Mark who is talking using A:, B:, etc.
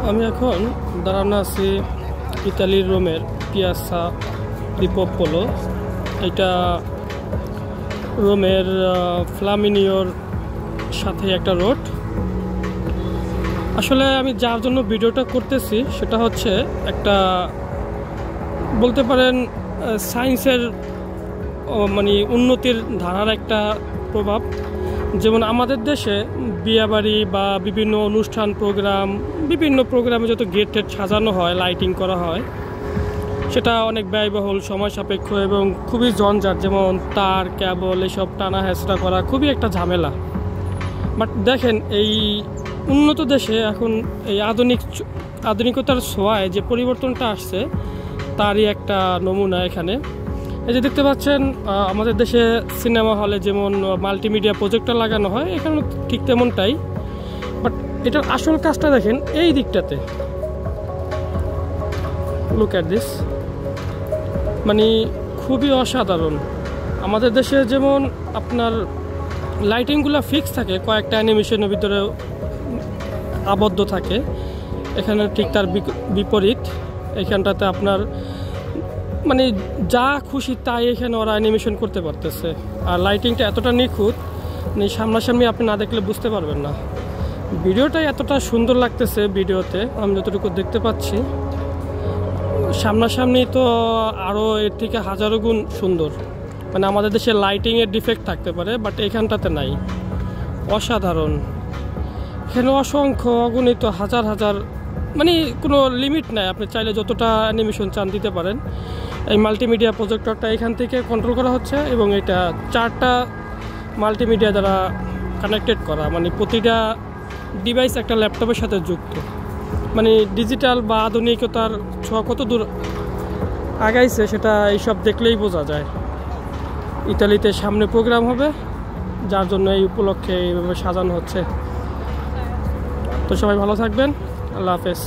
A: আমি এখন দাঁড়ানো আছি ইতালির রোমের পিয়াসা দি পপোলো। এটা রোমের ফ্লামিনিওর সাথে একটা রোড। আসলে আমি যার জন্য ভিডিওটা করতেছি সেটা হচ্ছে একটা বলতে পারেন সায়েন্সের মানে উন্নতির ধারার একটা প্রভাব। যেমন আমাদের দেশে বিয়েবাড়ি বা বিভিন্ন অনুষ্ঠান বিভিন্ন প্রোগ্রামে যত গেট টেট সাজানো হয়, লাইটিং করা হয়, সেটা অনেক ব্যয়বহুল, সময় সাপেক্ষ এবং খুবই জঞ্জাট। যেমন তার, কেবল এসব টানা হেঁচড়া করা খুবই একটা ঝামেলা। বাট দেখেন এই উন্নত দেশে এখন এই আধুনিকতার ছোঁয়ায় যে পরিবর্তনটা আসছে তারই একটা নমুনা এখানে। এই যে দেখতে পাচ্ছেন আমাদের দেশে সিনেমা হলে যেমন মাল্টিমিডিয়া প্রজেক্টর লাগানো হয়, এখানে ঠিক তেমনটাই। বাট এটার আসল কাজটা দেখেন এই দিকটাতে, লুক অ্যাট দিস, মানে খুবই অসাধারণ। আমাদের দেশে যেমন আপনার লাইটিংগুলো ফিক্স থাকে, কয়েকটা অ্যানিমেশনের ভিতরে আবদ্ধ থাকে, এখানে ঠিক তার বিপরীত। এখানটাতে আপনার মানে যা খুশি তাই এখানে ওরা অ্যানিমেশন করতে পারতেছে। আর লাইটিংটা এতটা নিখুঁত, মানে সামনাসামনি আপনি না দেখলে বুঝতে পারবেন না। ভিডিওটাই এতটা সুন্দর লাগতেছে, ভিডিওতে আমি যতটুকু দেখতে পাচ্ছি। সামনাসামনি তো আরও এর থেকে হাজারো গুণ সুন্দর। মানে আমাদের দেশে লাইটিংয়ের ডিফেক্ট থাকতে পারে, বাট এখানটাতে নাই। অসাধারণ। এখানে অসংখ্য অগণিত হাজার হাজার, মানে কোনো লিমিট নাই, আপনি চাইলে যতটা অ্যানিমেশন চান দিতে পারেন। এই মাল্টিমিডিয়া প্রজেক্টরটা এখান থেকে কন্ট্রোল করা হচ্ছে এবং এটা 4টা মাল্টিমিডিয়া দ্বারা কানেক্টেড করা, মানে প্রতিটা ডিভাইস একটা ল্যাপটপের সাথে যুক্ত। মানে ডিজিটাল বা আধুনিকতার ছোঁয়া কত দূর আগাইছে সেটা এইসব দেখলেই বোঝা যায়। ইতালিতে সামনে প্রোগ্রাম হবে, যার জন্য এই উপলক্ষে এইভাবে সাজানো হচ্ছে। তো সবাই ভালো থাকবেন, আল্লাহ হাফেজ।